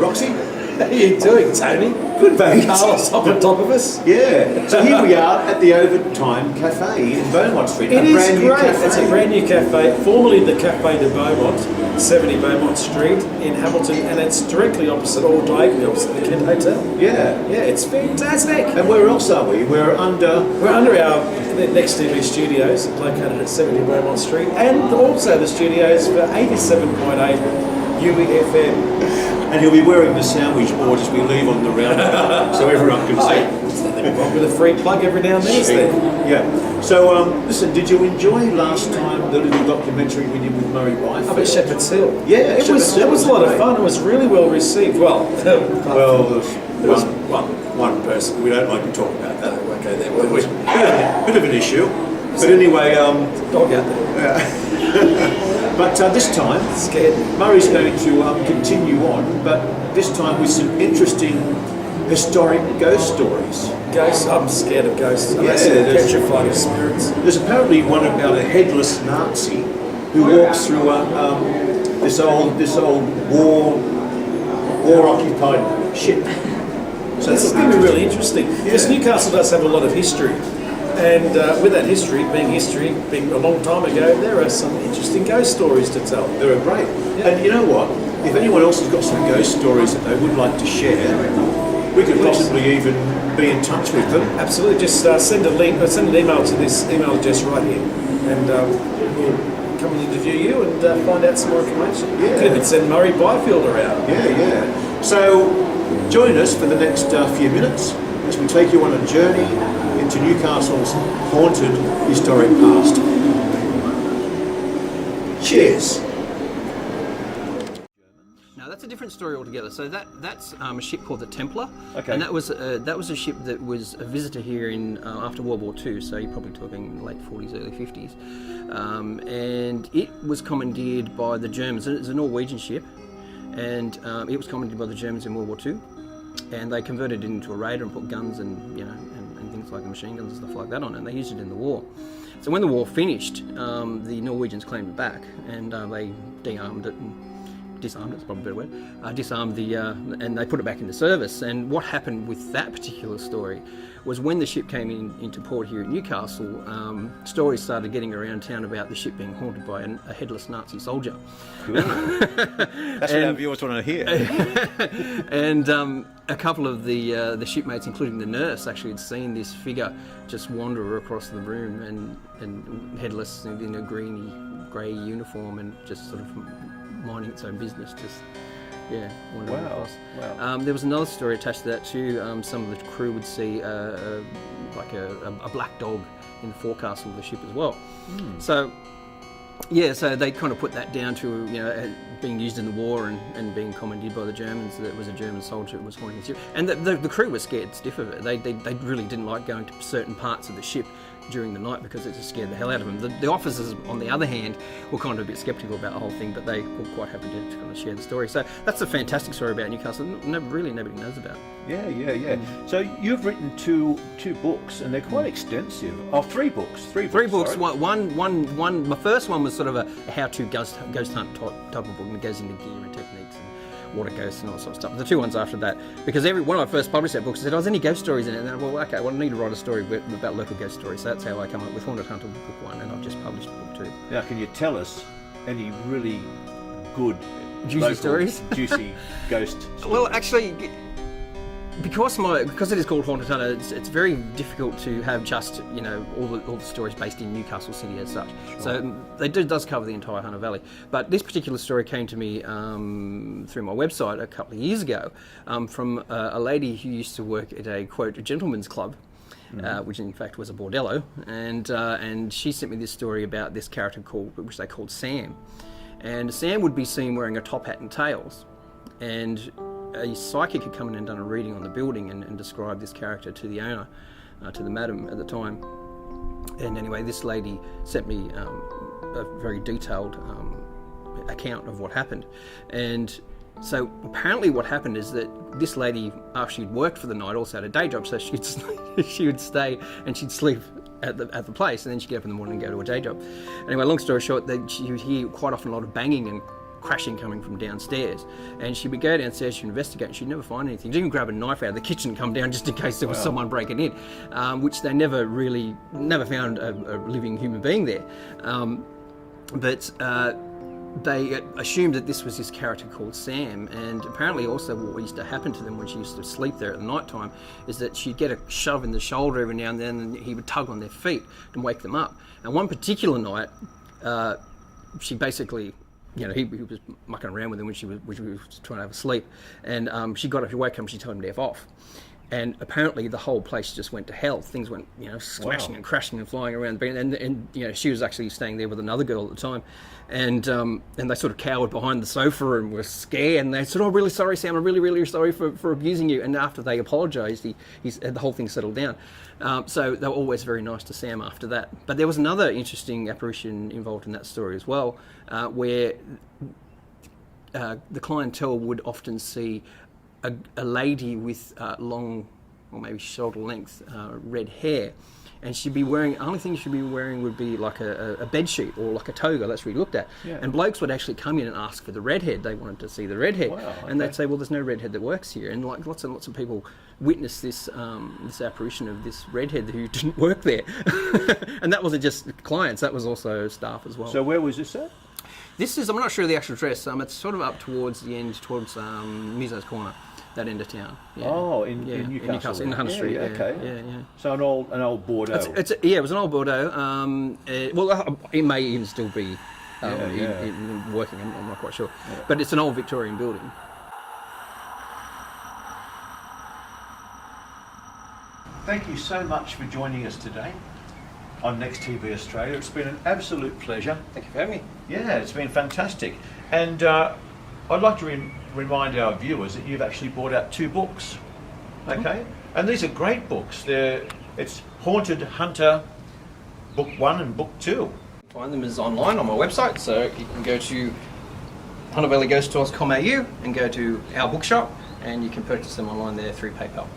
Roxy. How are you doing, Tony? Good, mate. Carlos up on top of us. Yeah. So here we are at the Overtime Cafe in Beaumont Street. It is brand new great. cafe. It's a brand new cafe, formerly the Cafe de Beaumont, 70 Beaumont Street in Hamilton, and it's directly opposite, or diagonally opposite the Kent Hotel. Yeah. Yeah, it's fantastic. And where else are we? We're under our next TV studios, located at 70 Beaumont Street, and also the studios for 87.8 UEFM. And he'll be wearing the sandwich board as we leave on the roundabout, so everyone can see. There's nothing wrong with a free plug every now and then, is there? Yeah. So, listen, did you enjoy last time the little documentary we did with Murray Byfield? Up at Shepherd's Hill. Yeah, it was a lot of fun. It was really well received. Well, there was one person. We don't like to talk about that. Okay, there It was was a bit of an issue. But anyway, dog out there. But this time, Scared. Murray's going to continue on, but this time with some interesting historic ghost stories. Ghosts. I'm scared of ghosts. I'm Yeah, petrified of spirits. There's apparently one about a headless Nazi who walks through this old war-occupied ship. So this is going to be really interesting. Because Newcastle does have a lot of history. And with that history being a long time ago, there are some interesting ghost stories to tell. They're great. Yeah. And you know what? If anyone else has got some ghost stories that they would like to share, we could possibly even be in touch with them. Absolutely. Just send an email to this email address right here, and we'll come and interview you and find out some more information. Yeah. Could even send Murray Byfield around. Yeah. So join us for the next few minutes as we take you on a journey into Newcastle's haunted historic past. Cheers. No, that's a different story altogether. So that's a ship called the Templar, Okay. and that was a ship that was a visitor here in after World War II. So you're probably talking late 40s, early 50s, and it was commandeered by the Germans. It's a Norwegian ship, and it was commandeered by the Germans in World War II, and they converted it into a raider and put guns and things like machine guns and stuff like that on it, and they used it in the war. So when the war finished, the Norwegians claimed it back, and they disarmed it, it's probably a better word, disarmed and they put it back into service. And what happened with that particular story was when the ship came into port here at Newcastle, stories started getting around town about the ship being haunted by a headless Nazi soldier. Cool. That's what our viewers want to hear. And a couple of the shipmates, including the nurse, actually had seen this figure just wander across the room and headless in a grey uniform and just sort of minding its own business, wandering across. Wow. There was another story attached to that too. Some of the crew would see a black dog in the forecastle of the ship as well. So they kind of put that down to being used in the war and being commandeered by the Germans. That it was a German soldier that was haunting the ship, and the crew was scared stiff of it. They really didn't like going to certain parts of the ship during the night because it just scared the hell out of them. The officers, on the other hand, were kind of a bit sceptical about the whole thing, but they were quite happy to kind of share the story. So that's a fantastic story about Newcastle. Really nobody knows about. Yeah. So you've written two books, and they're quite extensive. Oh, three books. Three books. Sorry. One. My first one was sort of a how-to ghost hunt type of book, and it goes into gear and techniques and water ghosts and all that sort of stuff. The two ones after that, because when I first published that book, I said, "Oh, there's any ghost stories in it?" And then, I need to write a story about local ghost stories. So that's how I come up with Haunted Hunter Book 1, and I've just published Book 2. Now, can you tell us any really good, juicy stories? Juicy ghost stories? Well, actually, because it is called Haunted Hunter, it's very difficult to have just all the stories based in Newcastle City as such. Sure. So it does cover the entire Hunter Valley. But this particular story came to me through my website a couple of years ago from a lady who used to work at a gentleman's club. Which in fact was a bordello, and she sent me this story about this character which they called Sam, and Sam would be seen wearing a top hat and tails, and a psychic had come in and done a reading on the building and described this character to the owner, to the madam at the time. And anyway, this lady sent me a very detailed account of what happened. And so apparently what happened is that this lady, after she'd worked for the night, also had a day job, so she would stay and she'd sleep at the place, and then she'd get up in the morning and go to a day job. Anyway, long story short, she would hear quite often a lot of banging crashing coming from downstairs, and she would go downstairs to investigate, and she'd never find anything. She'd even grab a knife out of the kitchen and come down just in case there was someone breaking in, which they never found a living human being there. But they assumed that this was this character called Sam, and apparently also what used to happen to them when she used to sleep there at the night time is that she'd get a shove in the shoulder every now and then, and he would tug on their feet and wake them up. And one particular night, she basically, he was mucking around with them when she was trying to have a sleep, and she got up, she woke up, and she told him to F off. And apparently the whole place just went to hell. Things went, smashing and crashing and flying around. And she was actually staying there with another girl at the time. And they sort of cowered behind the sofa and were scared. And they said, "Oh, really sorry, Sam. I'm really, really sorry for abusing you." And after they apologised, the whole thing settled down. So they were always very nice to Sam after that. But there was another interesting apparition involved in that story as well, where the clientele would often see a lady with long, or maybe shoulder length, red hair, and she'd be wearing, only thing she'd be wearing would be like a bed sheet or like a toga. That's what we looked at. Yeah. And blokes would actually come in and ask for the redhead. They wanted to see the redhead. Wow, okay. And they'd say, "Well, there's no redhead that works here." And like lots and lots of people witnessed this this apparition of this redhead who didn't work there. And that wasn't just clients; that was also staff as well. So where was this at? This is, I'm not sure of the actual address. It's sort of up towards the end, towards Muso's Corner. That end of town. Yeah. Oh, in Newcastle, in Hunter Street. Okay. Yeah. So an old Bordeaux. It was an old Bordeaux. It may even still be working. I'm not quite sure, but it's an old Victorian building. Thank you so much for joining us today on Next TV Australia. It's been an absolute pleasure. Thank you for having me. Yeah, it's been fantastic. And I'd like to remind our viewers that you've actually brought out 2 books, okay? And these are great books. It's Haunted Hunter Book 1 and Book 2. Find them is online on my website, so you can go to huntervalleyghost.com.au and go to our bookshop, and you can purchase them online there through PayPal.